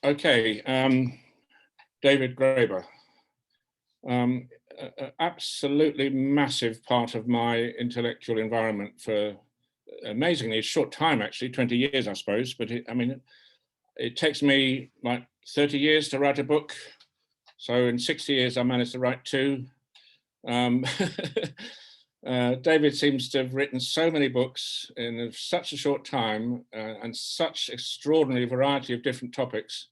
Okay, David Graeber. Absolutely massive part of my intellectual environment for amazingly short time, actually, 20 years, I suppose. But it takes me like 30 years to write a book. So in 60 years, I managed to write two. David seems to have written so many books in such a short time and such extraordinary variety of different topics.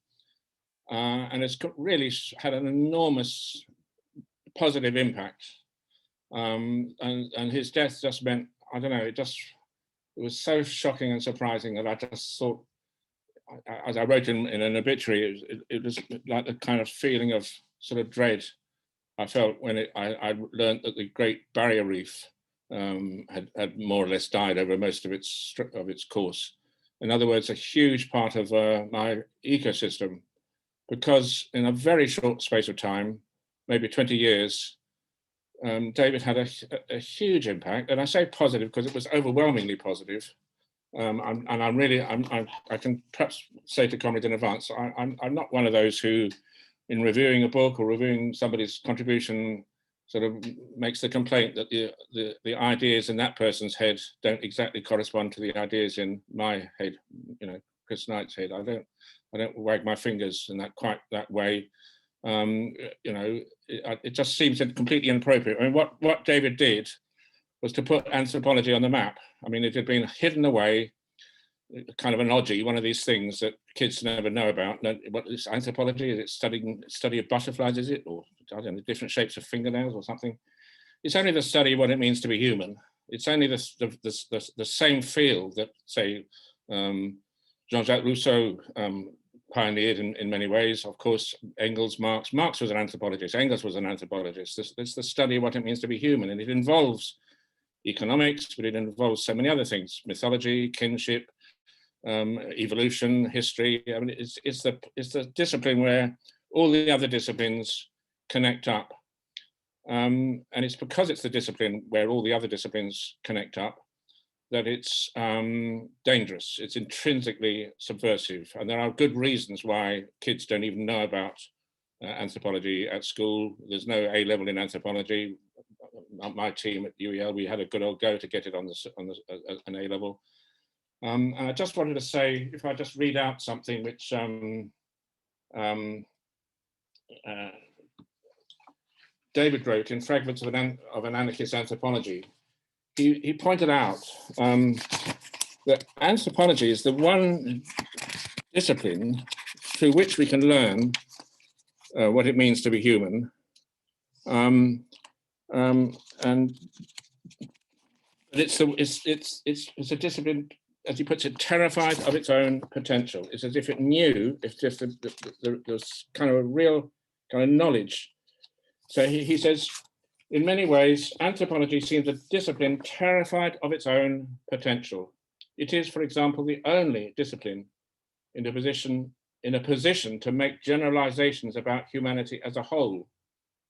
And it's really had an enormous positive impact. And his death just meant, I don't know, it was so shocking and surprising that I just thought, as I wrote in an obituary, it was like the kind of feeling of sort of dread I felt when I learned that the Great Barrier Reef had more or less died over most of its course. In other words, a huge part of my ecosystem, because in a very short space of time, maybe 20 years, David had a huge impact, and I say positive because it was overwhelmingly positive. I can perhaps say to comrades in advance, I'm not one of those who, in reviewing a book or reviewing somebody's contribution, sort of makes the complaint that the ideas in that person's head don't exactly correspond to the ideas in my head, Chris Knight's head. I don't wag my fingers in quite that way. It just seems completely inappropriate. I mean, what David did was to put anthropology on the map. I mean, it had been hidden away, kind of an oddity, one of these things that kids never know about. What is anthropology? Is it study of butterflies, is it? Or I don't know, different shapes of fingernails or something? It's only the study of what it means to be human. It's only the same field that, say, Jean-Jacques Rousseau pioneered in many ways. Of course, Engels, Marx was an anthropologist, Engels was an anthropologist. It's the study of what it means to be human, and it involves economics, but it involves so many other things: mythology, kinship, evolution, history. I mean, it's the discipline where all the other disciplines connect up, and it's because it's the discipline where all the other disciplines connect up that it's dangerous. It's intrinsically subversive, and there are good reasons why kids don't even know about anthropology at school. There's no A level in anthropology. My team at UEL, we had a good old go to get it on an A level. And I just wanted to say, if I just read out something which David wrote in Fragments of an Anarchist Anthropology. He pointed out that anthropology is the one discipline through which we can learn what it means to be human. And it's a discipline, as he puts it, terrified of its own potential. It's as if it knew, it's just there's kind of a real kind of knowledge. So he says, in many ways, anthropology seems a discipline terrified of its own potential. It is, for example, the only discipline in a position to make generalizations about humanity as a whole,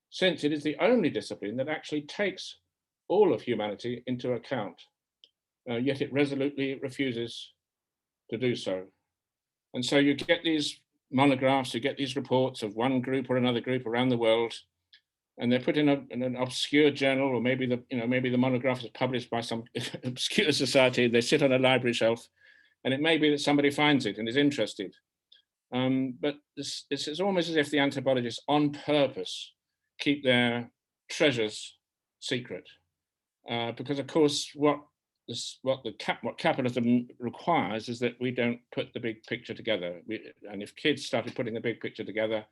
since it is the only discipline that actually takes all of humanity into account, yet it resolutely refuses to do so. And so you get these monographs, you get these reports of one group or another group around the world, and they're put in an obscure journal, or maybe the monograph is published by some obscure society. They sit on a library shelf, and it may be that somebody finds it and is interested. But it's almost as if the anthropologists, on purpose, keep their treasures secret, because of course what capitalism requires is that we don't put the big picture together. And if kids started putting the big picture together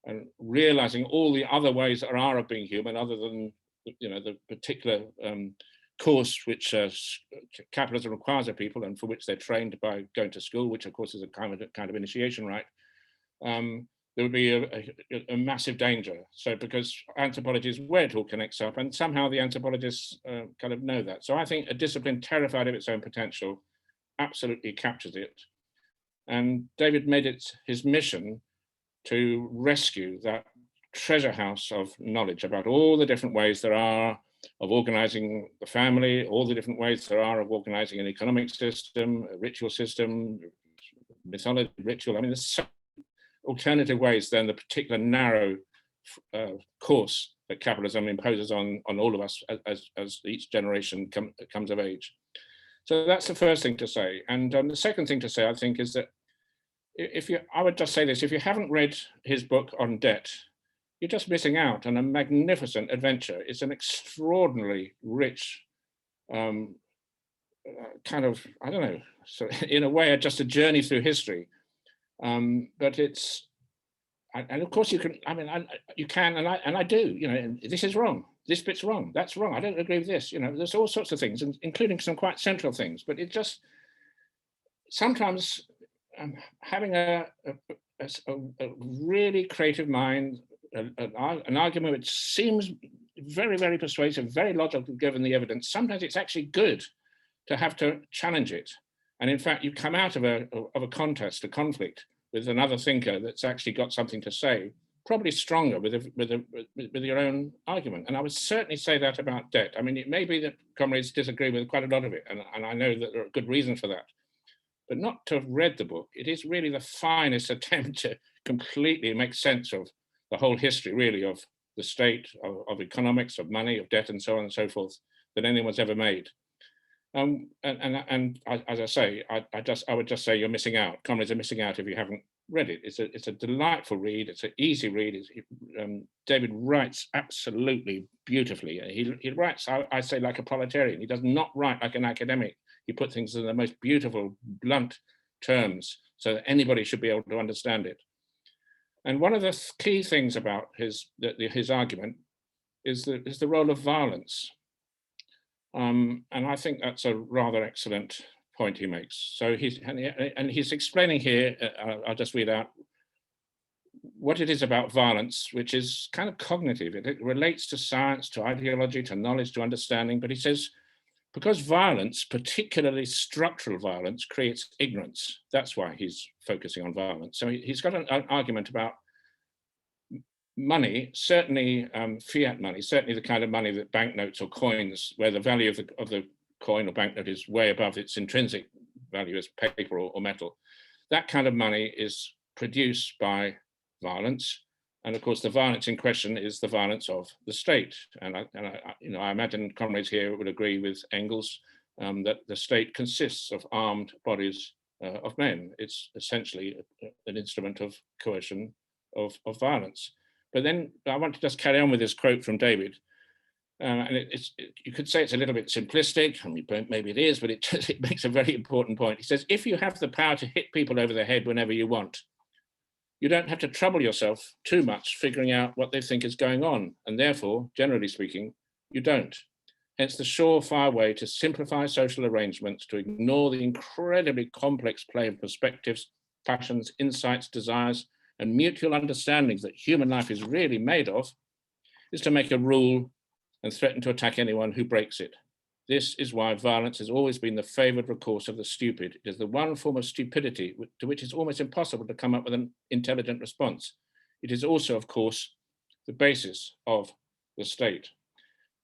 and realizing all the other ways there are of being human, other than the particular course which capitalism requires of people and for which they're trained by going to school, which of course is a kind of initiation rite, there would be a massive danger. So because anthropology is where it all connects up, and somehow the anthropologists kind of know that. So I think a discipline terrified of its own potential absolutely captures it. And David made it his mission to rescue that treasure house of knowledge about all the different ways there are of organizing the family, all the different ways there are of organizing an economic system, a ritual system, mythology, ritual. I mean, there's alternative ways than the particular narrow course that capitalism imposes on all of us as each generation comes of age. So that's the first thing to say. And the second thing to say, I think, is that I would just say this, if you haven't read his book on debt, you're just missing out on a magnificent adventure. It's an extraordinarily rich kind of, I don't know, so in a way, just a journey through history. But it's, and of course you can, I mean, you can, and I do, you know, this is wrong, this bit's wrong, that's wrong, I don't agree with this, you know, there's all sorts of things, including some quite central things, but it just, sometimes having a really creative mind, an argument which seems very, very persuasive, very logical given the evidence, sometimes it's actually good to have to challenge it. And in fact, you come out of a contest, a conflict with another thinker that's actually got something to say, probably stronger with your own argument. And I would certainly say that about debt. I mean, it may be that comrades disagree with quite a lot of it, and I know that there are good reasons for that. But not to have read the book, it is really the finest attempt to completely make sense of the whole history, really, of the state, of economics, of money, of debt, and so on and so forth, that anyone's ever made. And as I say, I would just say you're missing out. Comrades are missing out if you haven't read it. It's a delightful read. It's an easy read. David writes absolutely beautifully. He writes, I say, like a proletarian. He does not write like an academic. He put things in the most beautiful, blunt terms so that anybody should be able to understand it. And one of the key things about his argument is the role of violence. And I think that's a rather excellent point he makes. So he's explaining here, I'll just read out what it is about violence, which is kind of cognitive. It relates to science, to ideology, to knowledge, to understanding. But he says, because violence, particularly structural violence, creates ignorance. That's why he's focusing on violence. So he's got an argument about money, certainly fiat money, certainly the kind of money that banknotes or coins, where the value of the coin or banknote is way above its intrinsic value as paper or metal. That kind of money is produced by violence. And of course, the violence in question is the violence of the state. And I imagine comrades here would agree with Engels that the state consists of armed bodies of men. It's essentially an instrument of coercion, of violence. But then I want to just carry on with this quote from David. And you could say it's a little bit simplistic. I mean, maybe it is, but it makes a very important point. He says, if you have the power to hit people over the head whenever you want, you don't have to trouble yourself too much figuring out what they think is going on. And therefore, generally speaking, you don't. Hence the surefire way to simplify social arrangements, to ignore the incredibly complex play of perspectives, passions, insights, desires, and mutual understandings that human life is really made of, is to make a rule and threaten to attack anyone who breaks it. This is why violence has always been the favored recourse of the stupid. It is the one form of stupidity to which it's almost impossible to come up with an intelligent response. It is also, of course, the basis of the state.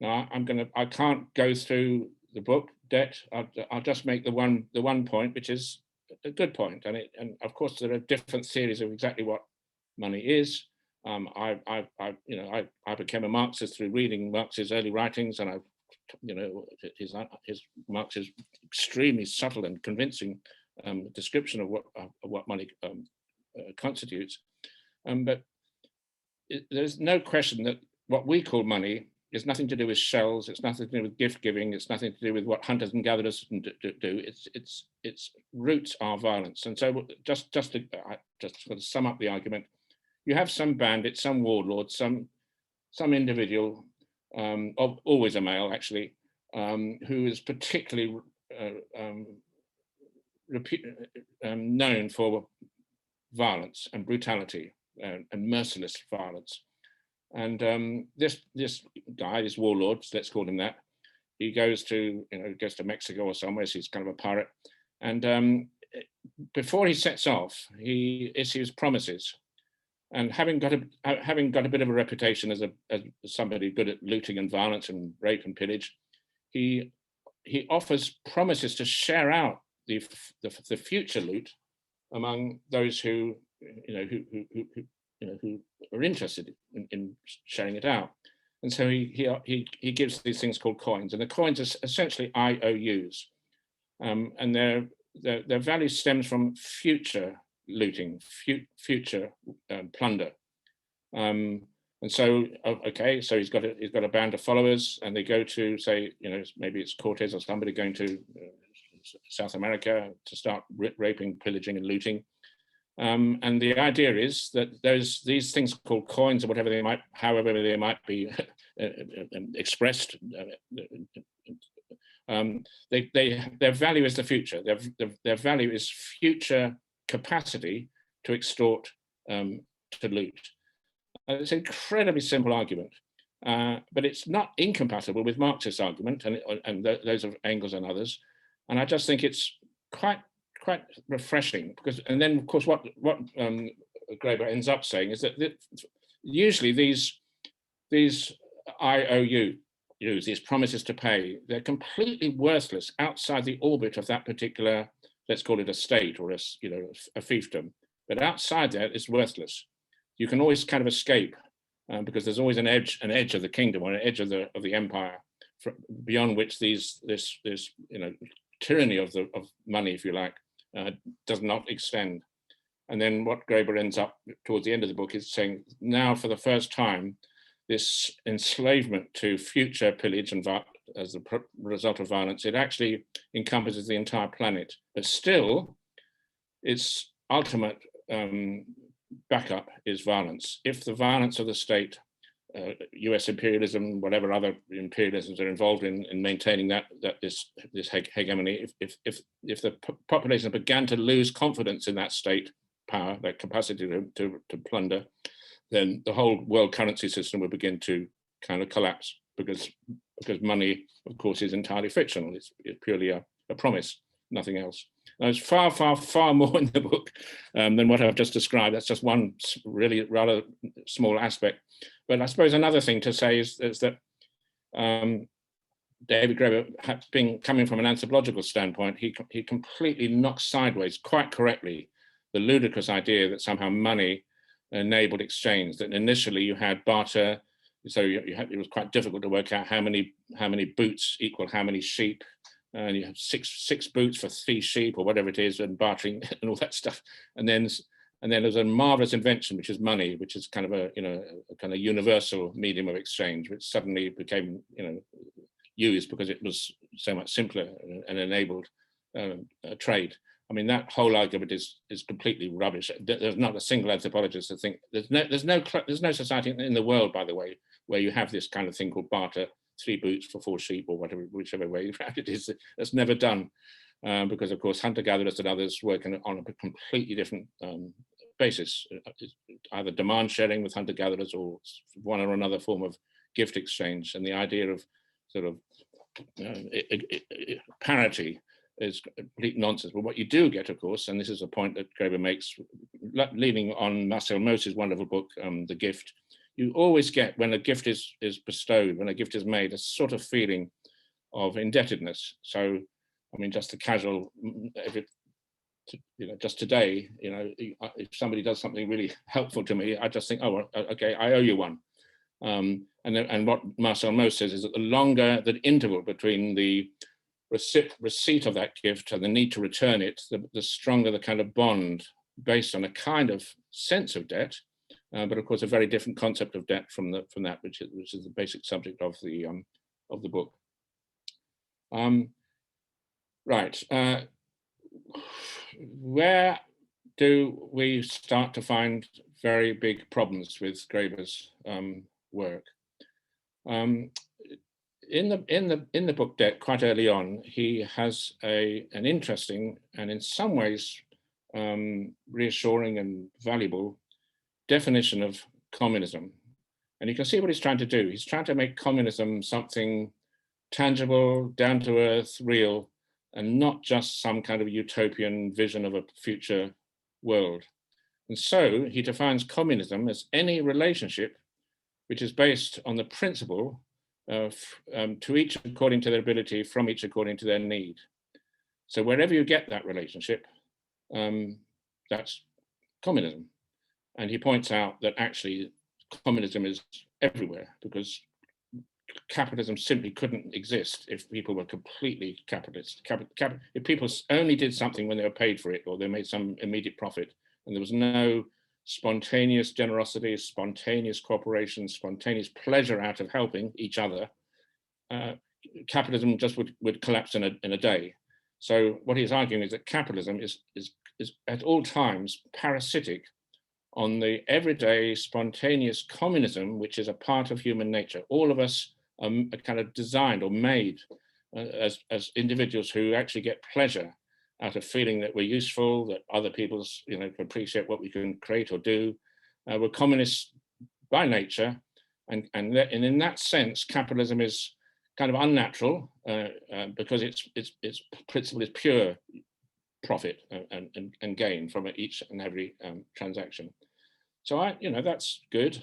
Now, I can't go through the book, Debt. I'll just make the one point, which is a good point. And of course, there are different theories of exactly what money is. I became a Marxist through reading Marx's early writings, and his Marx is extremely subtle and convincing description of what money constitutes. But there's no question that what we call money is nothing to do with shells. It's nothing to do with gift giving. It's nothing to do with what hunters and gatherers do. Its roots are violence. And so just to sum up the argument, you have some bandit, some warlord, some individual, always a male actually, who is particularly known for violence and brutality and merciless violence. And this guy, this warlord, let's call him that, he goes to Mexico or somewhere, so he's kind of a pirate. And before he sets off, he issues promises. And having got a bit of a reputation as somebody good at looting and violence and rape and pillage, he offers promises to share out the future loot among those who who are interested in sharing it out. And so he gives these things called coins, and the coins are essentially IOUs, and their value stems from future looting, future plunder. And so, okay, so he's got a band of followers, and they go to, say, maybe it's Cortez or somebody going to South America to start raping, pillaging, and looting. And the idea is that these things called coins, or whatever they might, however they might be expressed, their value is the future. Their value is future capacity to extort, to loot. It's an incredibly simple argument, but it's not incompatible with Marxist argument and those of Engels and others. And I just think it's quite refreshing, because, and then of course what Graeber ends up saying is that usually these IOUs, these promises to pay, they're completely worthless outside the orbit of that particular, let's call it a state or a fiefdom. But outside that, it's worthless. You can always kind of escape, because there's always an edge of the kingdom, or an edge of the empire, beyond which this tyranny of money, if you like, does not extend. And then what Graeber ends up towards the end of the book is saying, now for the first time, this enslavement to future pillage and as a result of violence, it actually encompasses the entire planet. But still, its ultimate backup is violence. If the violence of the state, US imperialism, whatever other imperialisms are involved in maintaining this hegemony, if the population began to lose confidence in that state power, that capacity to plunder, then the whole world currency system would begin to kind of collapse, because money, of course, is entirely fictional. It's purely a promise, nothing else. There's far, far, far more in the book than what I've just described. That's just one really rather small aspect. But I suppose another thing to say is that David Graeber, coming from an anthropological standpoint, he completely knocks sideways, quite correctly, the ludicrous idea that somehow money enabled exchange, that initially you had barter, so it was quite difficult to work out how many boots equal how many sheep, and you have six boots for 3 sheep or whatever it is, and bartering and all that stuff. And then there's a marvelous invention, which is money, which is kind of a kind of universal medium of exchange, which suddenly became used because it was so much simpler and enabled trade. I mean, that whole argument is completely rubbish. There's not a single anthropologist that think there's no society in the world, by the way, where you have this kind of thing called barter, 3 boots for 4 sheep, or whatever, whichever way it is. That's never done, because of course hunter-gatherers and others work on a completely different basis, either demand sharing with hunter-gatherers or one or another form of gift exchange. And the idea of sort of parity is complete nonsense. But what you do get, of course, and this is a point that Graeber makes, leaning on Marcel Maus's wonderful book, The Gift, you always get, when a gift is bestowed, when a gift is made, a sort of feeling of indebtedness. So, I mean, just the casual, just today, if somebody does something really helpful to me, I just think, oh, okay, I owe you one. And what Marcel Mauss says is that the longer the interval between the receipt of that gift and the need to return it, the stronger the kind of bond based on a kind of sense of debt, but of course a very different concept of debt from that, which is the basic subject of the book. Right, where do we start to find very big problems with Graeber's work? In the book Debt, quite early on, he has an interesting and in some ways reassuring and valuable definition of communism. And you can see what he's trying to do. He's trying to make communism something tangible, down to earth, real, and not just some kind of utopian vision of a future world. And so he defines communism as any relationship which is based on the principle of to each according to their ability, from each according to their need. So wherever you get that relationship, that's communism. And he points out that actually communism is everywhere, because capitalism simply couldn't exist if people were completely capitalist. If people only did something when they were paid for it, or they made some immediate profit, and there was no spontaneous generosity, spontaneous cooperation, spontaneous pleasure out of helping each other, capitalism just would collapse in a day. So what he's arguing is that capitalism is at all times parasitic on the everyday spontaneous communism, which is a part of human nature. All of us are kind of designed or made as individuals who actually get pleasure out of feeling that we're useful, that other people's, can appreciate what we can create or do. We're communists by nature, and in that sense, capitalism is kind of unnatural because its principle is pure profit and gain from each and every transaction. So that's good,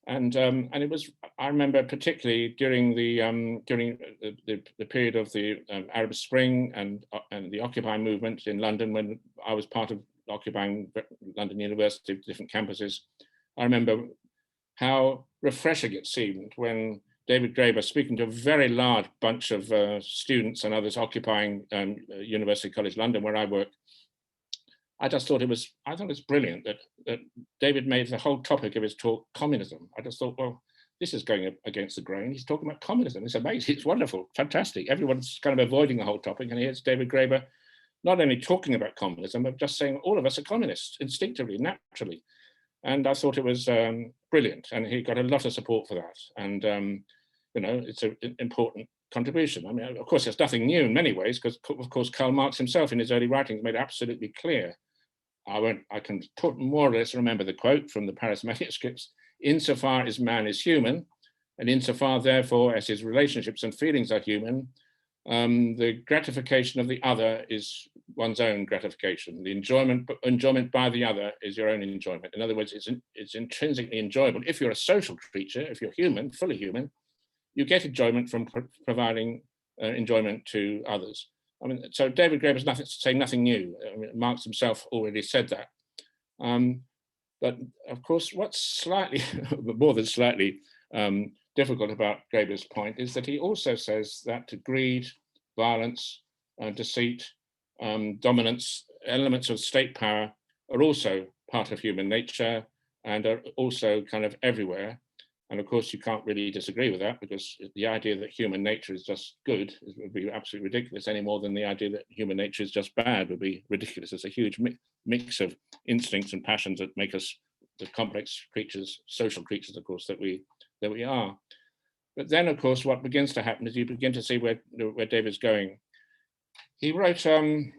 and it was. I remember particularly during the period of the Arab Spring and the Occupy movement in London, when I was part of occupying London University, different campuses. I remember how refreshing it seemed when David Graeber, speaking to a very large bunch of students and others occupying University College London, where I work. I just thought it was brilliant that David made the whole topic of his talk communism. I just thought, well, this is going against the grain. He's talking about communism. It's amazing. It's wonderful, fantastic. Everyone's kind of avoiding the whole topic, and here's David Graeber not only talking about communism, but just saying all of us are communists instinctively, naturally. And I thought it was brilliant, and he got a lot of support for that. And it's an important contribution. I mean, of course, it's nothing new in many ways, because of course Karl Marx himself in his early writings made absolutely clear. I can more or less remember the quote from the Paris manuscripts: insofar as man is human, and insofar therefore as his relationships and feelings are human, the gratification of the other is one's own gratification. The enjoyment by the other is your own enjoyment. In other words, it's intrinsically enjoyable. If you're a social creature, if you're human, fully human, you get enjoyment from providing enjoyment to others. I mean, so David Graeber's saying nothing new. I mean, Marx himself already said that. But of course, what's slightly, more than slightly difficult about Graeber's point is that he also says that greed, violence, deceit, dominance, elements of state power are also part of human nature and are also kind of everywhere. And of course, you can't really disagree with that, because the idea that human nature is just good would be absolutely ridiculous, any more than the idea that human nature is just bad would be ridiculous. It's a huge mix of instincts and passions that make us the complex creatures, social creatures, of course, that we are. But then, of course, what begins to happen is you begin to see where David's going. He wrote an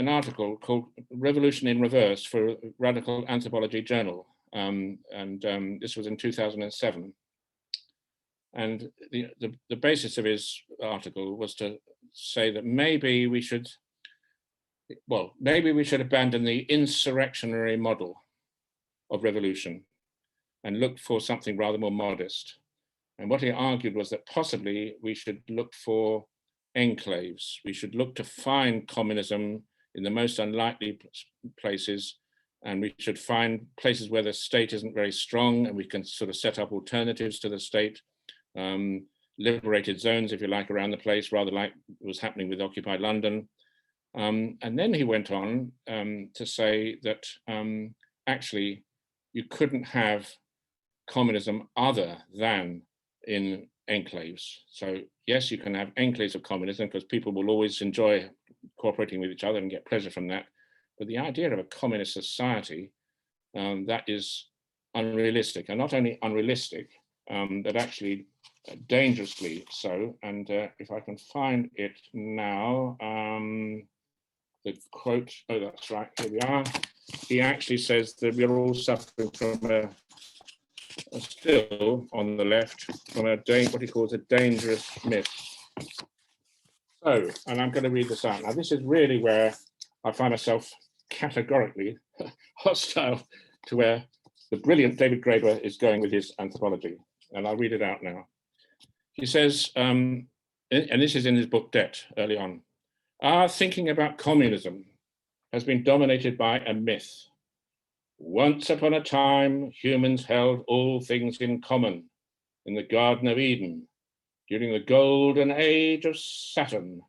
article called "Revolution in Reverse" for Radical Anthropology Journal. This was in 2007. And the basis of his article was to say that maybe we should abandon the insurrectionary model of revolution and look for something rather more modest. And what he argued was that possibly we should look for enclaves. We should look to find communism in the most unlikely places, and we should find places where the state isn't very strong, and we can sort of set up alternatives to the state, liberated zones, if you like, around the place, rather like was happening with Occupy London. And then he went on to say that actually you couldn't have communism other than in enclaves. So yes, you can have enclaves of communism because people will always enjoy cooperating with each other and get pleasure from that. But the idea of a communist society, that is unrealistic, and not only unrealistic, but actually dangerously so. And if I can find it now, the quote, oh, that's right, here we are. He actually says that we're all suffering from still on the left, from what he calls a dangerous myth. So, and I'm going to read this out. Now, this is really where I find myself categorically hostile to where the brilliant David Graeber is going with his anthropology. And I'll read it out now. He says, and this is in his book, Debt, early on, our thinking about communism has been dominated by a myth. Once upon a time, humans held all things in common in the Garden of Eden during the golden age of Saturn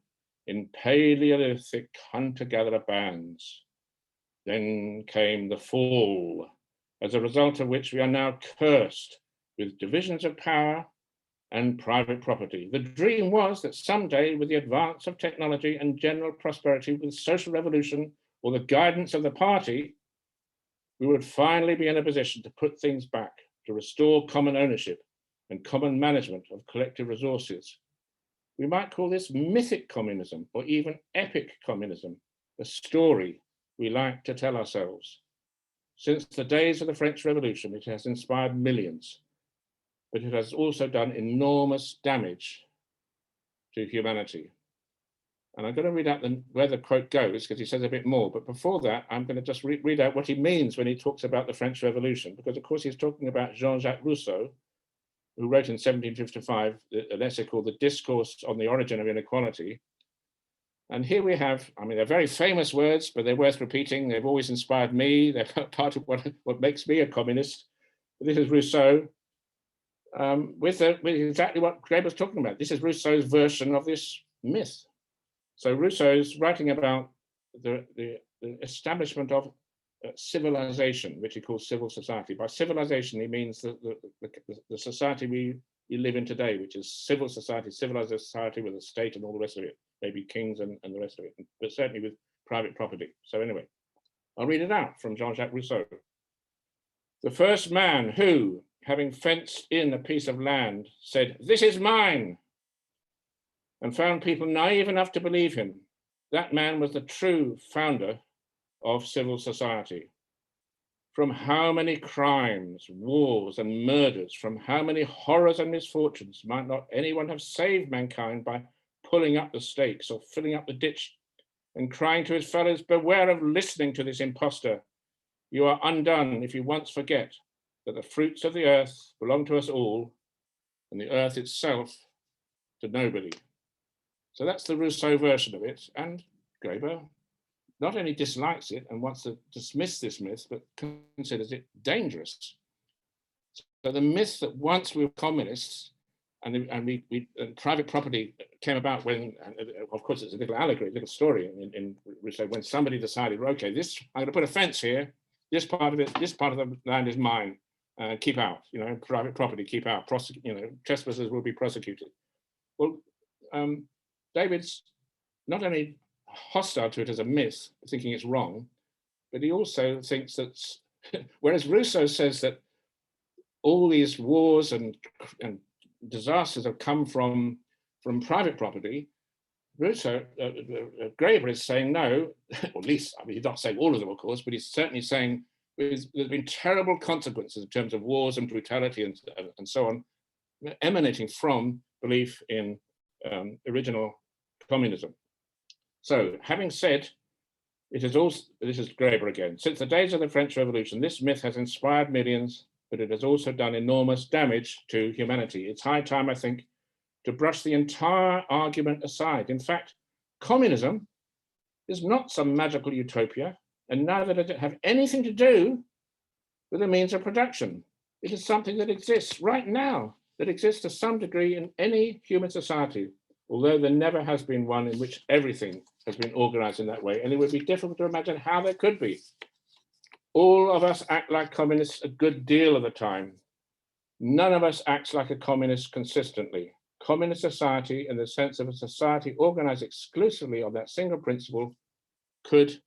in Paleolithic hunter-gatherer bands. Then came the fall, as a result of which we are now cursed with divisions of power and private property. The dream was that someday, with the advance of technology and general prosperity, with social revolution or the guidance of the party, we would finally be in a position to put things back, to restore common ownership and common management of collective resources. We might call this mythic communism or even epic communism, a story we like to tell ourselves. Since the days of the French Revolution, it has inspired millions, but it has also done enormous damage to humanity. And I'm going to read out where the quote goes, because he says a bit more. But before that, I'm going to just read out what he means when he talks about the French Revolution, because of course he's talking about Jean-Jacques Rousseau, who wrote in 1755 an essay called The Discourse on the Origin of Inequality. And here we have, I mean, they're very famous words, but they're worth repeating. They've always inspired me. They're part of what makes me a communist. But this is Rousseau with exactly what Graeber's talking about. This is Rousseau's version of this myth. So Rousseau's writing about the establishment of civilization, which he calls civil society. By civilization, he means the society we live in today, which is civil society, civilized society with a state and all the rest of it, maybe kings and the rest of it, but certainly with private property. So anyway, I'll read it out from Jean-Jacques Rousseau. The first man who, having fenced in a piece of land, said, "This is mine," and found people naive enough to believe him, that man was the true founder of civil society. From how many crimes, wars, and murders, from how many horrors and misfortunes might not anyone have saved mankind by pulling up the stakes or filling up the ditch and crying to his fellows, beware of listening to this impostor. You are undone if you once forget that the fruits of the earth belong to us all and the earth itself to nobody. So that's the Rousseau version of it. And Graeber not only dislikes it and wants to dismiss this myth, but considers it dangerous. So the myth that once we were communists and private property came about when, of course, it's a little allegory, a little story in Rousseau, when somebody decided, okay, I'm going to put a fence here. This part of the land is mine. Keep out, private property, keep out. Trespassers will be prosecuted. Well, David's not only hostile to it as a myth, thinking it's wrong, but he also thinks that, whereas Rousseau says that all these wars and disasters have come from private property, Graeber is saying no, or at least, I mean, he's not saying all of them, of course, but he's certainly saying there's been terrible consequences in terms of wars and brutality and so on, emanating from belief in original communism. So, having said, this is Graeber again. Since the days of the French Revolution, this myth has inspired millions, but it has also done enormous damage to humanity. It's high time, I think, to brush the entire argument aside. In fact, communism is not some magical utopia, and neither does it have anything to do with the means of production. It is something that exists right now, that exists to some degree in any human society, although there never has been one in which everything has been organized in that way, and it would be difficult to imagine how there could be. All of us act like communists a good deal of the time. None of us acts like a communist consistently. Communist society, in the sense of a society organized exclusively on that single principle, could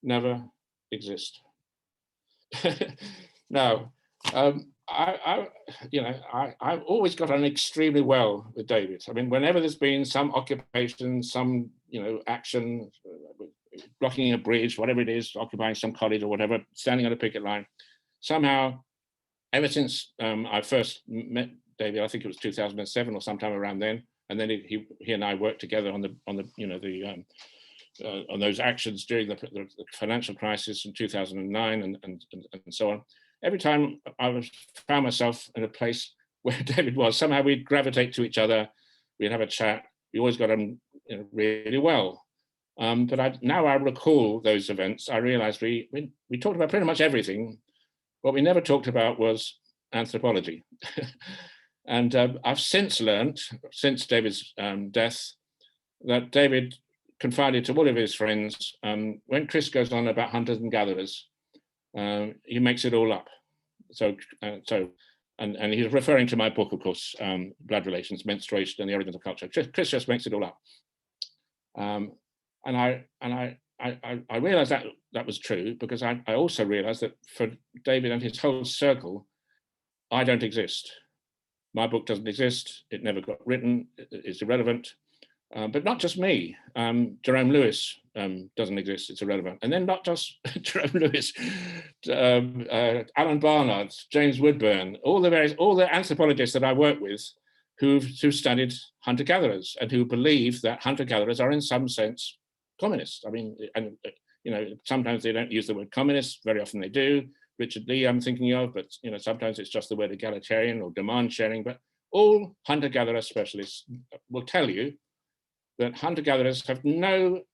never exist. Now, I've always got on extremely well with David. I mean, whenever there's been some occupation, some action, blocking a bridge, whatever it is, occupying some college or whatever, standing on a picket line, somehow, ever since I first met David, I think it was 2007 or sometime around then, and then he and I worked together on those actions during the financial crisis in 2009 and so on. Every time I found myself in a place where David was, somehow we'd gravitate to each other, we'd have a chat, we always got on really well. But now I recall those events, I realized we talked about pretty much everything, What we never talked about was anthropology. And I've since learned, since David's death, that David confided to all of his friends, when Chris goes on about hunters and gatherers, he makes it all up. And he's referring to my book, of course, Blood Relations, Menstruation and the Origins of Culture. Chris just makes it all up. And I realized that was true, because I also realized that for David and his whole circle, I don't exist. My book doesn't exist. It never got written. It's irrelevant. But not just me. Jerome Lewis doesn't exist. It's irrelevant. And then not just Jerome Lewis, Alan Barnard, James Woodburn, all the anthropologists that I work with who've studied hunter-gatherers and who believe that hunter-gatherers are in some sense communists. I mean, and sometimes they don't use the word communist. Very often they do. Richard Lee, I'm thinking of, but sometimes it's just the word egalitarian or demand sharing. But all hunter-gatherer specialists will tell you that hunter-gatherers have to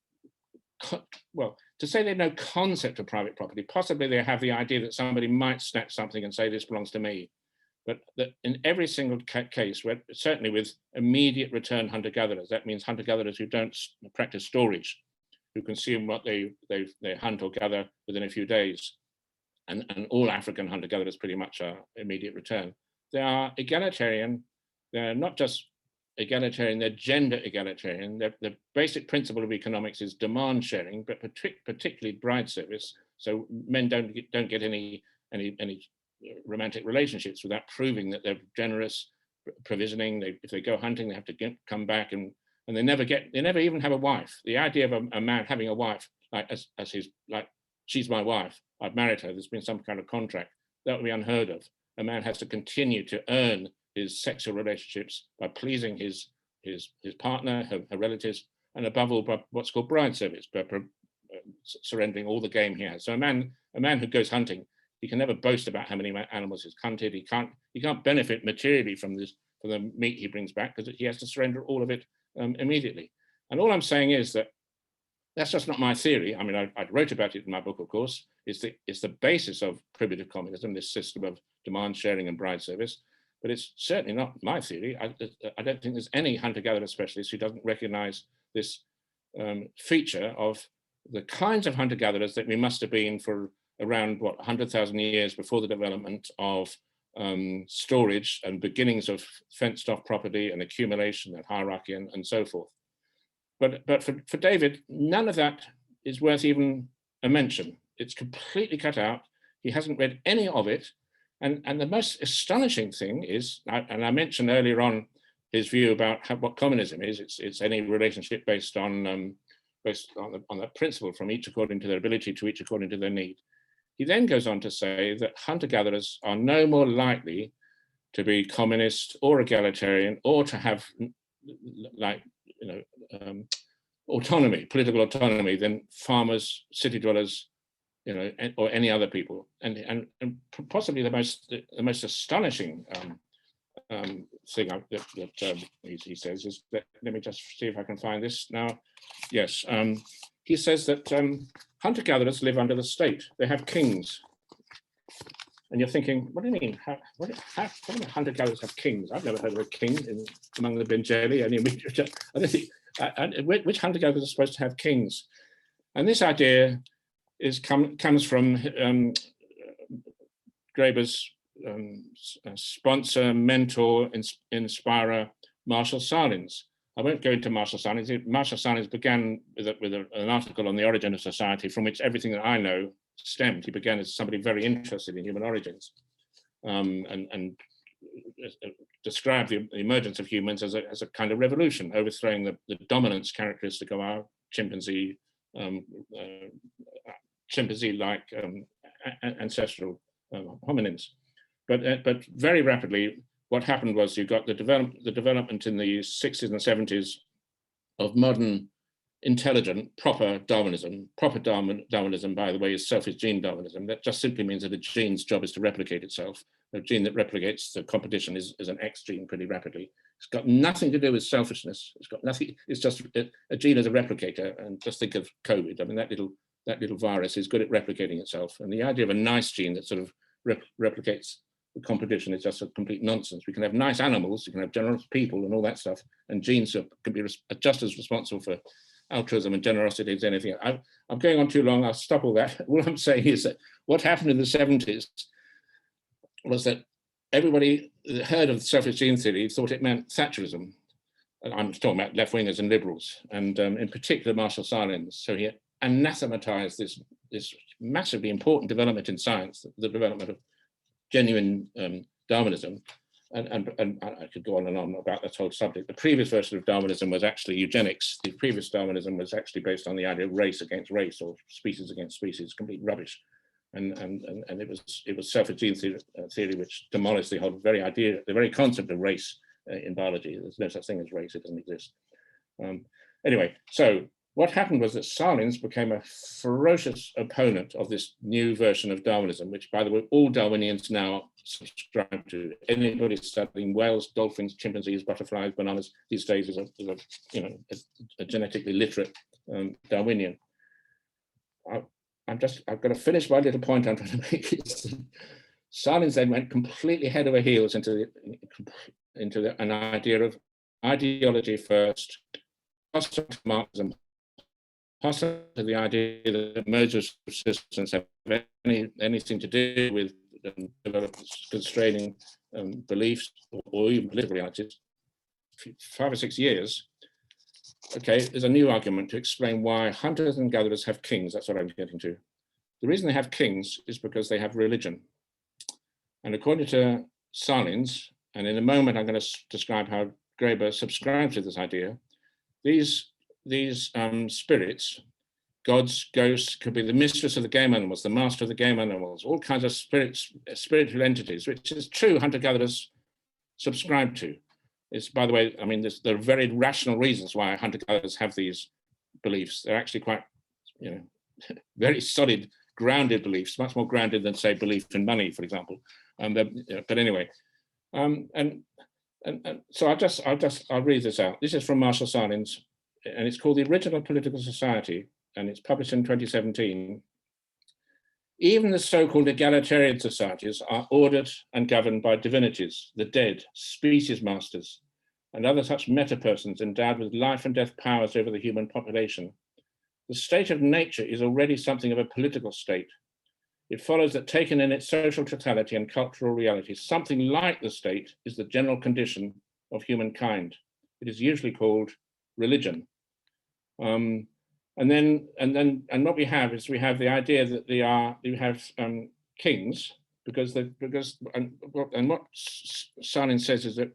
say they have no concept of private property. Possibly they have the idea that somebody might snatch something and say this belongs to me. But that in every single case, certainly with immediate return hunter-gatherers, that means hunter-gatherers who don't practice storage, who consume what they hunt or gather within a few days. And all African hunter-gatherers pretty much are immediate return. They are egalitarian. They're not just egalitarian, they're gender egalitarian. The basic principle of economics is demand sharing, but particularly bride service. So men don't get any romantic relationships without proving that they're generous, provisioning. If they go hunting, they have to come back, and they never even have a wife. The idea of a man having a wife, she's my wife, I've married her, there's been some kind of contract, that would be unheard of. A man has to continue to earn his sexual relationships by pleasing his partner, her relatives, and above all, by what's called bride service, by surrendering all the game he has. So a man who goes hunting, he can never boast about how many animals he's hunted. He can't benefit materially from the meat he brings back, because he has to surrender all of it immediately. And all I'm saying is that that's just not my theory. I mean, I wrote about it in my book, of course. It's the basis of primitive communism, this system of demand sharing and bride service. But it's certainly not my theory. I don't think there's any hunter-gatherer specialist who doesn't recognize this feature of the kinds of hunter-gatherers that we must have been for around, 100,000 years before the development of storage and beginnings of fenced-off property and accumulation and hierarchy and so forth. But for David, none of that is worth even a mention. It's completely cut out. He hasn't read any of it. And the most astonishing thing is, and I mentioned earlier on his view about what communism is. It's any relationship based on the principle from each according to their ability to each according to their need. He then goes on to say that hunter-gatherers are no more likely to be communist or egalitarian or to have autonomy, political autonomy, than farmers, city dwellers, or any other people. And possibly the most astonishing thing that he says is that, let me just see if I can find this now. Yes, he says that hunter-gatherers live under the state. They have kings. And you're thinking, what do you mean? How do hunter-gatherers have kings? I've never heard of a king among the Benjeli. I don't think, which hunter-gatherers are supposed to have kings? And this idea comes from Graeber's sponsor, mentor, inspirer, Marshall Sahlins. I won't go into Marshall Sahlins. Marshall Sahlins began with an article on the origin of society, from which everything that I know stemmed. He began as somebody very interested in human origins, and described the emergence of humans as a kind of revolution, overthrowing the dominance characteristic of our chimpanzee-like ancestral hominins. But very rapidly, what happened was you got the development in the 60s and 70s of modern, intelligent, proper Darwinism. Proper Darwinism, by the way, is selfish gene Darwinism. That just simply means that a gene's job is to replicate itself. A gene that replicates the competition is an X gene pretty rapidly. It's got nothing to do with selfishness. It's got nothing. It's just a gene as a replicator. And just think of COVID. I mean, that little virus is good at replicating itself. And the idea of a nice gene that sort of replicates the competition. It's just a complete nonsense. We can have nice animals, you can have generous people and all that stuff, and genes can be just as responsible for altruism and generosity as anything. I'm going on too long, I'll stop all that. All I'm saying is that what happened in the 70s was that everybody that heard of selfish gene theory thought it meant Thatcherism. I'm talking about left-wingers and liberals, and in particular Marshall Salins. So he anathematized this massively important development in science, the development of genuine Darwinism. And I could go on and on about that whole subject. The previous version of Darwinism was actually eugenics. The previous Darwinism was actually based on the idea of race against race or species against species, complete rubbish. And it was selfish gene theory which demolished the whole very idea, the very concept of race in biology. There's no such thing as race, it doesn't exist. Anyway, so what happened was that Salins became a ferocious opponent of this new version of Darwinism, which, by the way, all Darwinians now subscribe to. Anybody studying whales, dolphins, chimpanzees, butterflies, bananas these days is a genetically literate Darwinian. I've got to finish my little point I'm trying to make. Salins then went completely head over heels into an idea of ideology first, hostile to Marxism, hostile to the idea that mergers of systems have anything to do with constraining beliefs or even political realities. 5 or 6 years. Okay, there's a new argument to explain why hunters and gatherers have kings. That's what I'm getting to. The reason they have kings is because they have religion. And according to Salins, and in a moment I'm going to describe how Graeber subscribes to this idea, these spirits, gods, ghosts, could be the mistress of the game animals, the master of the game animals, all kinds of spiritual entities, which is true hunter-gatherers subscribe to. It's, by the way, I mean, there are very rational reasons why hunter-gatherers have these beliefs. They're actually quite, very solid, grounded beliefs, much more grounded than, say, belief in money, for example. But anyway, so I'll read this out. This is from Marshall Salins, and it's called The Original Political Society, and it's published in 2017. Even the so-called egalitarian societies are ordered and governed by divinities, the dead, species masters, and other such meta-persons endowed with life and death powers over the human population. The state of nature is already something of a political state. It follows that taken in its social totality and cultural reality, something like the state is the general condition of humankind. It is usually called religion. And what we have is the idea that you have kings, and what Salins says is that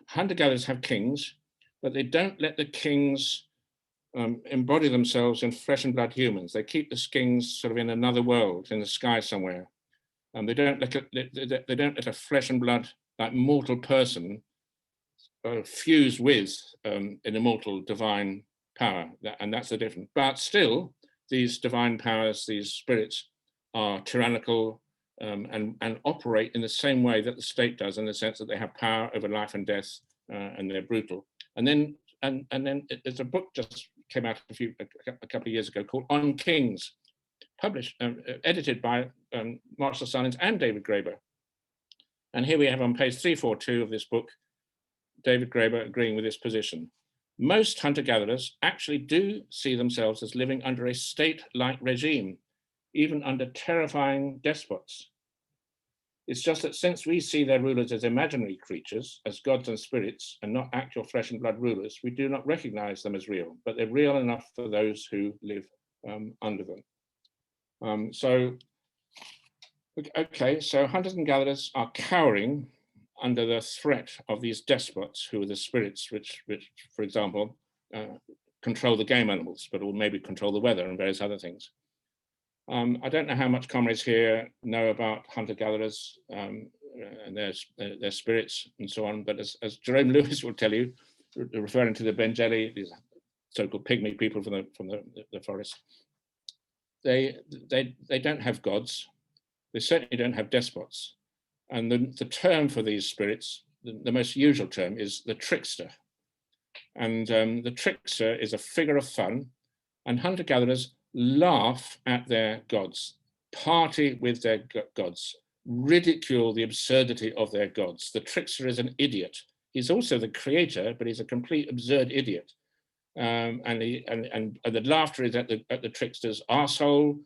hunter-gatherers have kings, but they don't let the kings embody themselves in flesh and blood humans. They keep the kings sort of in another world, in the sky somewhere. They don't let a flesh and blood, like mortal person, fuse with an immortal divine power, and that's the difference. But still, these divine powers, these spirits, are tyrannical and operate in the same way that the state does, in the sense that they have power over life and death, and they're brutal. And then there's a book just came out a couple of years ago called On Kings, published, edited by Marshall Salins and David Graeber. And here we have on page 342 of this book, David Graeber agreeing with this position. Most hunter-gatherers actually do see themselves as living under a state-like regime, even under terrifying despots. It's just that since we see their rulers as imaginary creatures, as gods and spirits, and not actual flesh and blood rulers, we do not recognize them as real, but they're real enough for those who live under them. So hunters and gatherers are cowering under the threat of these despots, who are the spirits which for example, control the game animals, but will maybe control the weather and various other things. I don't know how much comrades here know about hunter-gatherers and their spirits and so on, but as Jerome Lewis will tell you, referring to the Benjeli, these so-called pygmy people from the forest, they don't have gods. They certainly don't have despots. And the term for these spirits, the most usual term, is the trickster. And the trickster is a figure of fun, and hunter-gatherers laugh at their gods, party with their gods, ridicule the absurdity of their gods. The trickster is an idiot. He's also the creator, but he's a complete absurd idiot. And the laughter is at the trickster's arsehole.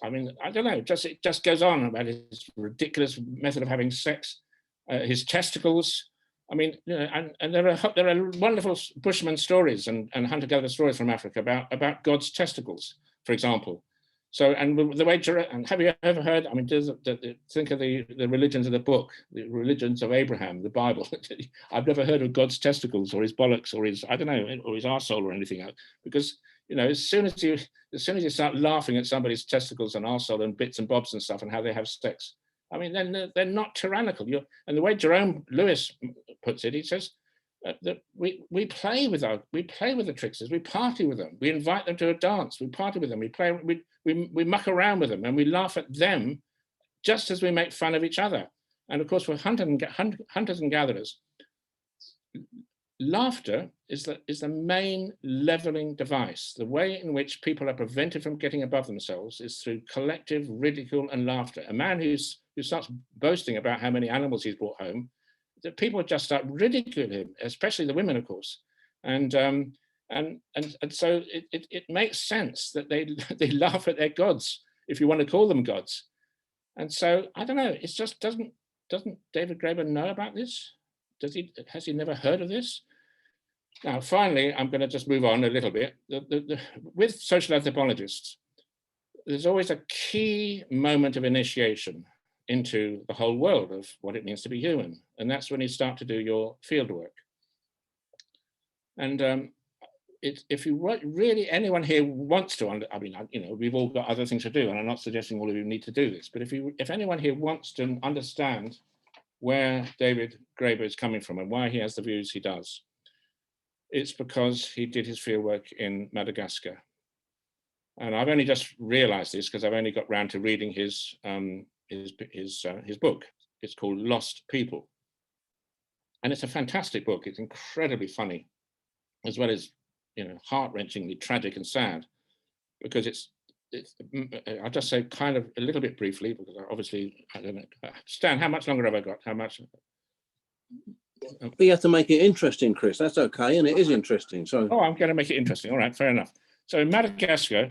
I mean, I don't know, it just goes on about his ridiculous method of having sex, his testicles. I mean, you know, and there are wonderful Bushman stories and hunter-gatherer stories from Africa about God's testicles, for example. So, and the way, and have you ever heard, I mean, think of the religions of the book, the religions of Abraham, the Bible. I've never heard of God's testicles or his bollocks or his, I don't know, or his arsehole or anything else, because, you know, as soon as you start laughing at somebody's testicles and arsehole and bits and bobs and stuff and how they have sex, I mean, then they're not tyrannical. And the way Jerome Lewis puts it, he says that we play with the tricksters, we party with them, we invite them to a dance, we party with them, we muck around with them, and we laugh at them just as we make fun of each other. And of course, we're hunters and gatherers. Laughter is the main leveling device. The way in which people are prevented from getting above themselves is through collective ridicule and laughter. A man who starts boasting about how many animals he's brought home, the people just start ridiculing him, especially the women, of course. And so it makes sense that they laugh at their gods, if you want to call them gods. And so I don't know. It's just doesn't David Graeber know about this? Has he never heard of this? Now, finally, I'm going to just move on a little bit. With social anthropologists, there's always a key moment of initiation into the whole world of what it means to be human, and that's when you start to do your field work. And if you really, anyone here wants to, I mean, you know, we've all got other things to do, and I'm not suggesting all of you need to do this, but if anyone here wants to understand where David Graeber is coming from and why he has the views he does, it's because he did his fieldwork in Madagascar. And I've only just realized this because I've only got round to reading his book. It's called Lost People. And it's a fantastic book. It's incredibly funny, as well as, you know, heart-wrenchingly tragic and sad, because I'll just say kind of a little bit briefly, because obviously, I don't know. Stan, how much longer have I got? How much? But you have to make it interesting, Chris. That's okay, and it is interesting. So. Oh, I'm going to make it interesting. All right, fair enough. So in Madagascar,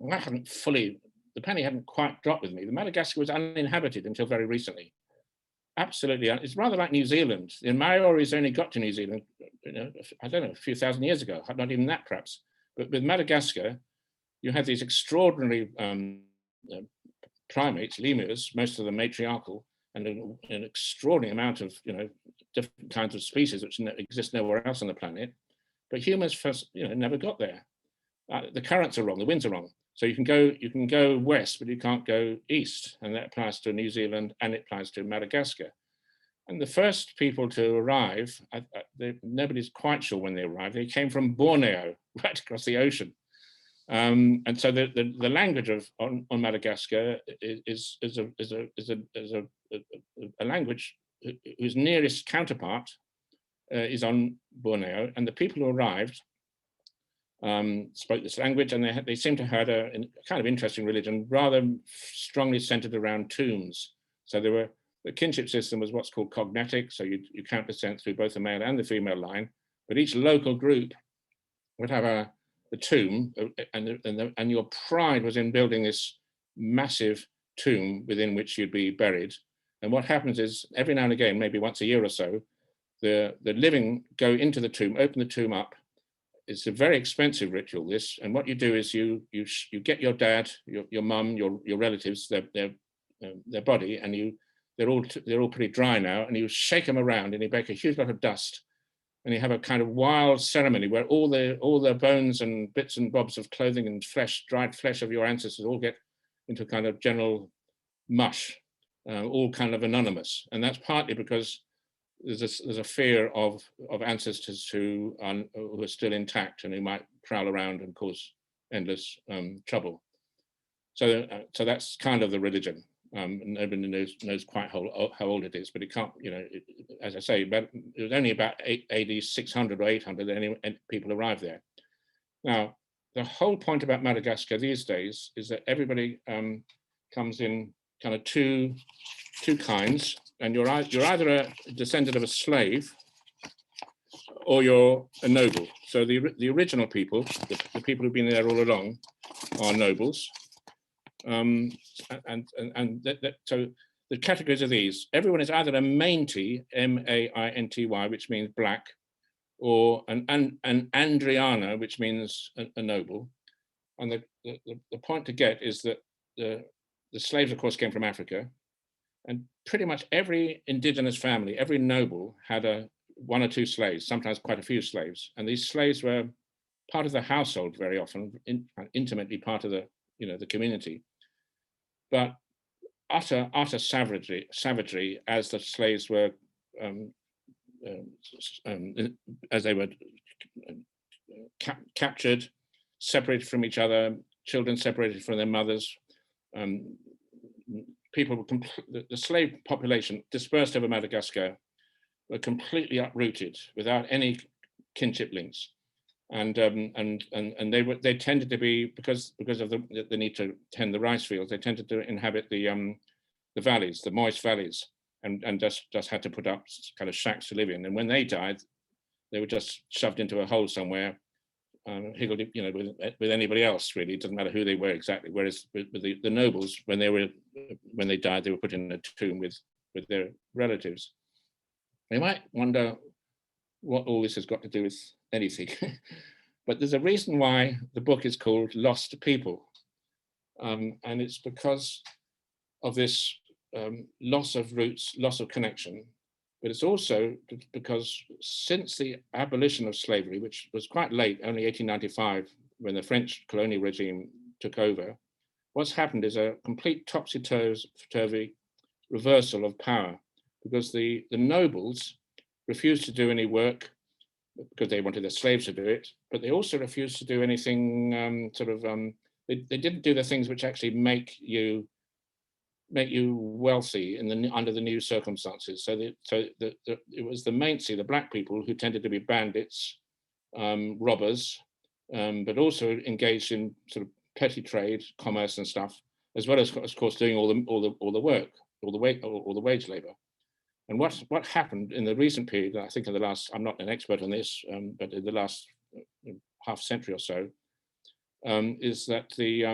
the penny hadn't quite dropped with me. The Madagascar was uninhabited until very recently. Absolutely, it's rather like New Zealand. The Maoris only got to New Zealand, you know, I don't know, a few thousand years ago, not even that perhaps. But with Madagascar, you had these extraordinary primates, lemurs, most of them matriarchal, and an extraordinary amount of, you know, different kinds of species which exist nowhere else on the planet. But humans first, you know, never got there. The currents are wrong, the winds are wrong. So you can go west, but you can't go east, and that applies to New Zealand and it applies to Madagascar. And the first people to arrive, nobody's quite sure when they arrived. They came from Borneo, right across the ocean. And so the language on Madagascar is a language whose nearest counterpart is on Borneo, and the people who arrived spoke this language, and they seem to have a kind of interesting religion, rather strongly centered around tombs. So the kinship system was what's called cognetic, so you count descent through both the male and the female line, but each local group would have a tomb, and your pride was in building this massive tomb within which you'd be buried. And what happens is, every now and again, maybe once a year or so, the living go into the tomb, open the tomb up. It's a very expensive ritual, this. And what you do is you get your dad, your mum, your relatives, their body, and they're all pretty dry now, and you shake them around, and you make a huge lot of dust, and you have a kind of wild ceremony where all the bones and bits and bobs of clothing and flesh, dried flesh of your ancestors, all get into kind of general mush, all kind of anonymous. And that's partly because there's a fear of ancestors who are still intact and who might prowl around and cause endless trouble. So that's kind of the religion. Nobody knows quite how old it is, but it can't, you know, as I say, but it was only about AD 600 or 800 that any people arrived there. Now, the whole point about Madagascar these days is that everybody comes in kind of two kinds, and you're either a descendant of a slave or you're a noble. So the original people, the people who've been there all along, are nobles. So the categories are these: everyone is either a mainty, M-A-I-N-T-Y, which means black, or an Andriana, which means a noble. And the point to get is that the slaves, of course, came from Africa, and pretty much every indigenous family, every noble had one or two slaves, sometimes quite a few slaves, and these slaves were part of the household very often, intimately part of the community. But utter savagery as the slaves were, as they were captured, separated from each other, children separated from their mothers. People were the slave population dispersed over Madagascar were completely uprooted without any kinship links, and they tended to be, because of the need to tend the rice fields, they tended to inhabit the valleys, the moist valleys, and just had to put up kind of shacks to live in. And when they died, they were just shoved into a hole somewhere, higgled, with anybody else, really. It doesn't matter who they were exactly. Whereas with the nobles, when they died, they were put in a tomb with their relatives. You might wonder what all this has got to do with anything, but there's a reason why the book is called Lost People, and it's because of this loss of roots, loss of connection. But it's also because since the abolition of slavery, which was quite late, only 1895, when the French colonial regime took over, what's happened is a complete topsy-turvy reversal of power, because the nobles refused to do any work because they wanted their slaves to do it, but they also refused to do anything they didn't do the things which actually make you wealthy under the new circumstances. So it was the mainly the black people who tended to be bandits, robbers, but also engaged in sort of petty trade, commerce and stuff, as well as, of course, doing all the work, all the wage labor. And what happened in the recent period, I think in the last, I'm not an expert on this, but in the last half century or so, is that the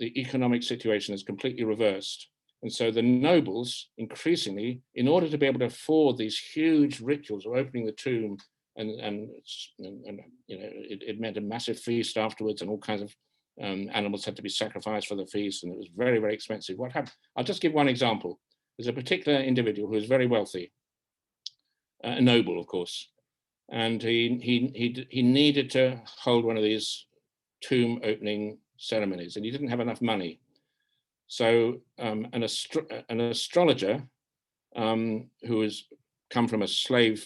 economic situation is completely reversed. And so the nobles increasingly, in order to be able to afford these huge rituals of opening the tomb, and it meant a massive feast afterwards, and all kinds of animals had to be sacrificed for the feast, and it was very, very expensive. What happened? I'll just give one example. There's a particular individual who is very wealthy, a noble, of course, and he needed to hold one of these tomb opening ceremonies, and he didn't have enough money. So an astrologer who has come from a slave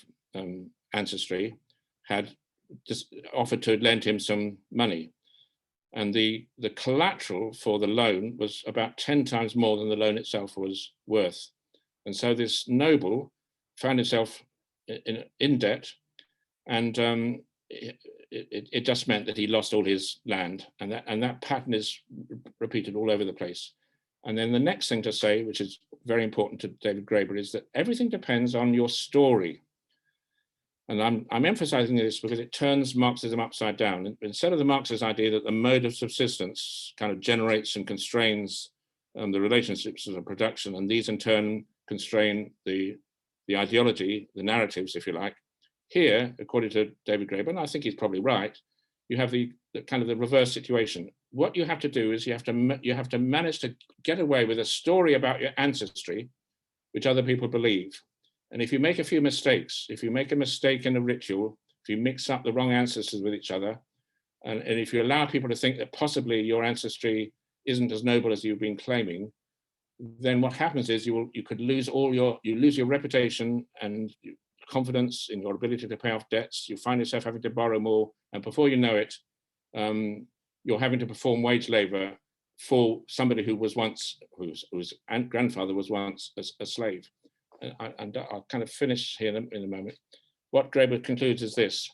ancestry had just offered to lend him some money, and the collateral for the loan was about 10 times more than the loan itself was worth. And so this noble found himself in debt, and it just meant that he lost all his land, and that pattern is repeated all over the place. And then the next thing to say, which is very important to David Graeber, is that everything depends on your story. And I'm emphasizing this because it turns Marxism upside down. Instead of the Marxist idea that the mode of subsistence kind of generates and constrains the relationships of production, and these in turn constrain the ideology, the narratives, if you like. Here, according to David Graeber, and I think he's probably right, you have the kind of the reverse situation. What you have to do is you have to manage to get away with a story about your ancestry, which other people believe. And if you make a few mistakes, if you make a mistake in a ritual, if you mix up the wrong ancestors with each other, and if you allow people to think that possibly your ancestry isn't as noble as you've been claiming, then what happens is you could lose lose your reputation and confidence in your ability to pay off debts. You find yourself having to borrow more, and before you know it, you're having to perform wage labor for somebody whose grandfather was once a slave. And I'll kind of finish here in a moment. What Graeber concludes is this: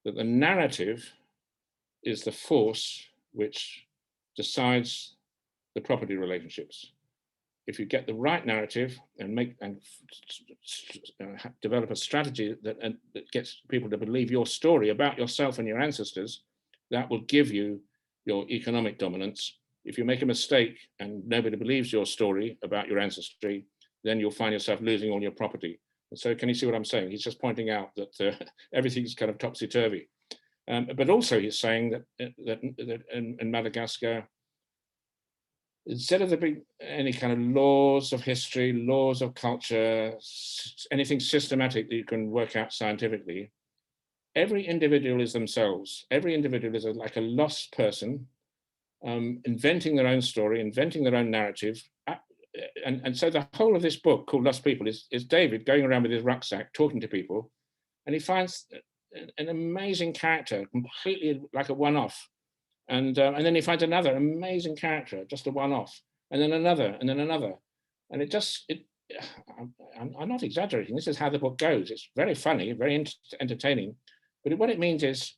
that the narrative is the force which decides the property relationships. if you get the right narrative and develop a strategy that gets people to believe your story about yourself and your ancestors, that will give you your economic dominance. If you make a mistake and nobody believes your story about your ancestry, then you'll find yourself losing all your property. And so can you see what I'm saying? He's just pointing out that everything's kind of topsy-turvy. But also he's saying that in Madagascar, instead of there being any kind of laws of history, laws of culture, anything systematic that you can work out scientifically, every individual is themselves. Every individual is like a lost person, inventing their own story, inventing their own narrative. And so the whole of this book called Lost People is David going around with his rucksack, talking to people, and he finds an amazing character, completely like a one-off. And then he finds another amazing character, just a one-off, and then another, and then another. And I'm not exaggerating. This is how the book goes. It's very funny, very entertaining. But what it means is,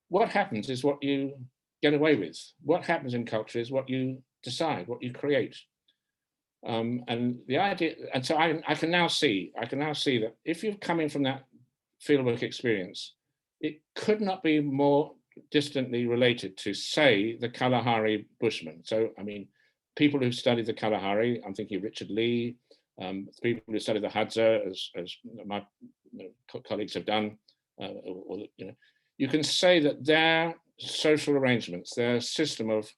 what happens is what you get away with. What happens in culture is what you decide, what you create. And the idea, and so I can now see that if you're coming from that fieldwork experience, it could not be more distantly related to, say, the Kalahari Bushmen. So, I mean, people who studied the Kalahari, I'm thinking of Richard Lee, people who studied the Hadza, as my colleagues have done, you can say that their social arrangements, their system of,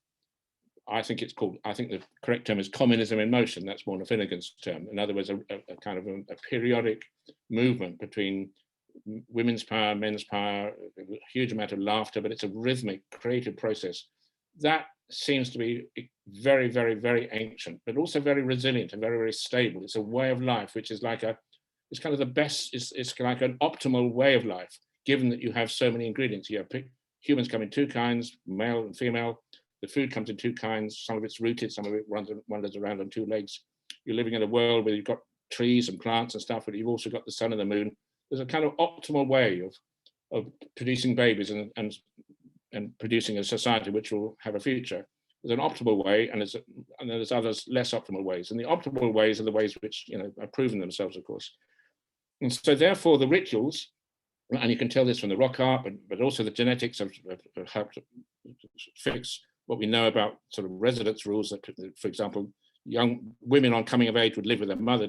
I think the correct term is communism in motion. That's Morna Finnegan's term. In other words, a kind of a periodic movement between women's power, men's power, a huge amount of laughter, but it's a rhythmic, creative process. That seems to be very, very, very ancient, but also very resilient and very, very stable. It's a way of life, which is like it's kind of the best, it's like an optimal way of life, given that you have so many ingredients. You have humans come in two kinds, male and female. The food comes in two kinds. Some of it's rooted, some of it wanders around on two legs. You're living in a world where you've got trees and plants and stuff, but you've also got the sun and the moon. There's a kind of optimal way of producing babies and producing a society which will have a future. There's an optimal way, and there's others less optimal ways. And the optimal ways are the ways which have proven themselves, of course. And so therefore the rituals, and you can tell this from the rock art, but also the genetics have helped to fix what we know about sort of residence rules that, for example, young women on coming of age would live with their mother,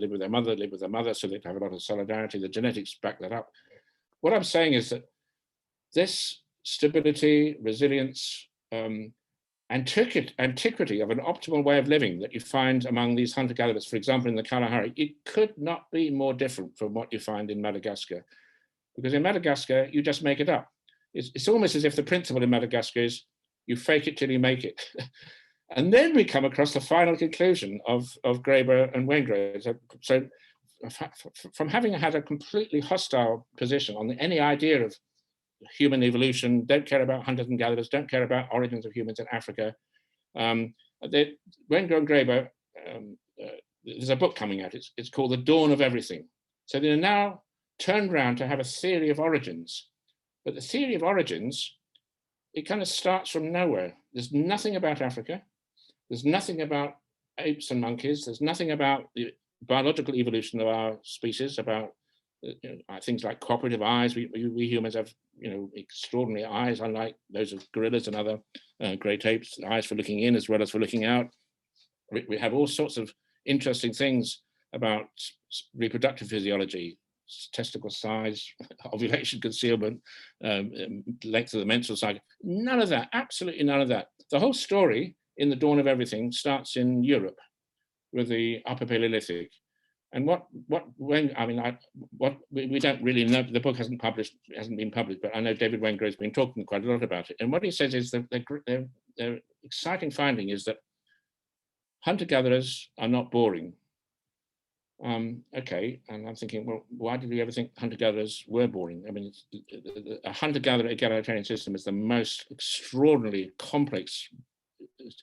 so they'd have a lot of solidarity. The genetics back that up. What I'm saying is that this stability, resilience, antiquity of an optimal way of living that you find among these hunter-gatherers, for example, in the Kalahari, it could not be more different from what you find in Madagascar. Because in Madagascar, you just make it up. It's almost as if the principle in Madagascar is you fake it till you make it. And then we come across the final conclusion of Graeber and Wainwright. So from having had a completely hostile position on any idea of human evolution, don't care about hunters and gatherers, don't care about origins of humans in Africa, Wainwright and Graeber, there's a book coming out, it's called The Dawn of Everything. So they're now turned around to have a theory of origins. But the theory of origins, it kind of starts from nowhere. There's nothing about Africa. There's nothing about apes and monkeys. There's nothing about the biological evolution of our species, about things like cooperative eyes. We humans have extraordinary eyes, unlike those of gorillas and other great apes, eyes for looking in as well as for looking out. We have all sorts of interesting things about reproductive physiology, testicle size, ovulation concealment, length of the menstrual cycle. None of that, absolutely none of that. The whole story in The Dawn of Everything starts in Europe with the Upper Paleolithic. And we don't really know, the book hasn't been published, but I know David Graeber has been talking quite a lot about it. And what he says is that the exciting finding is that hunter-gatherers are not boring. Okay, and I'm thinking, well, why did we ever think hunter-gatherers were boring? I mean, a hunter-gatherer egalitarian system is the most extraordinarily complex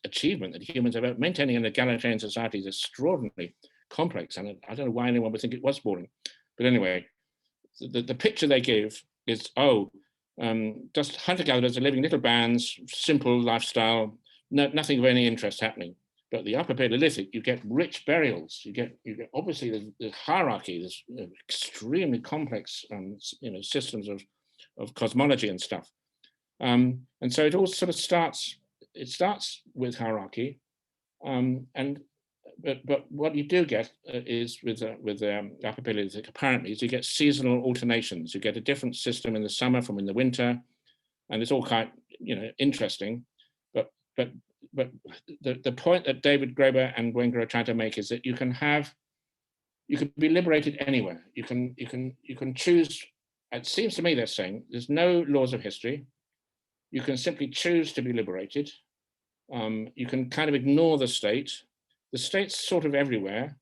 achievement that humans have ever. Maintaining an egalitarian society is extraordinarily complex, and I don't know why anyone would think it was boring. But anyway, the picture they give is, just hunter-gatherers are living little bands, simple lifestyle, nothing of any interest happening. But the Upper Paleolithic, you get rich burials. You get obviously the hierarchy. There's extremely complex, systems of cosmology and stuff. And so it all sort of starts. It starts with hierarchy, but what you do get is with Upper Paleolithic apparently is you get seasonal alternations. You get a different system in the summer from in the winter, and it's all kind interesting. But the point that David Graeber and Wenger are trying to make is that you can be liberated anywhere. You can choose. It seems to me they're saying there's no laws of history. You can simply choose to be liberated. You can kind of ignore the state. The state's sort of everywhere,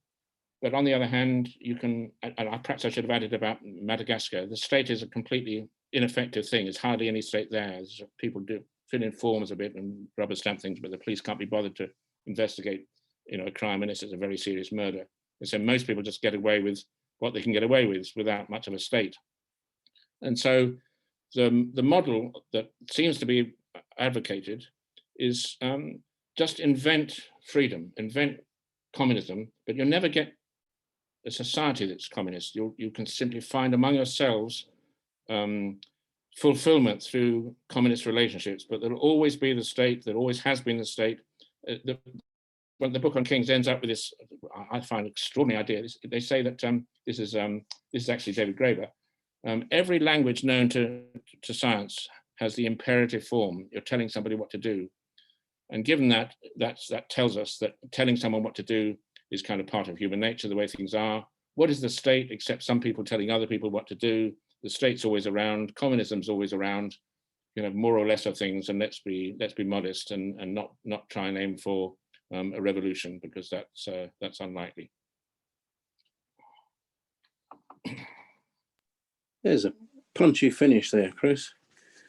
but on the other hand, you can, and perhaps I should have added about Madagascar, the state is a completely ineffective thing. There's hardly any state there. People do fill in forms a bit and rubber stamp things, but the police can't be bothered to investigate, a crime unless it's a very serious murder. And so most people just get away with what they can get away with without much of a state. And so the model that seems to be advocated is just invent freedom, invent communism, but you'll never get a society that's communist. You can simply find among yourselves fulfillment through communist relationships, but there'll always be the state, there always has been the state. When the book on Kings ends up with this, I find extraordinary idea. They say that this is actually David Graeber. Every language known to science has the imperative form. You're telling somebody what to do. And given that tells us that telling someone what to do is kind of part of human nature, the way things are. What is the state except some people telling other people what to do? The state's always around, communism's always around, more or less of things, and let's be modest and not try and aim for a revolution, because that's unlikely. There's a punchy finish there, Chris.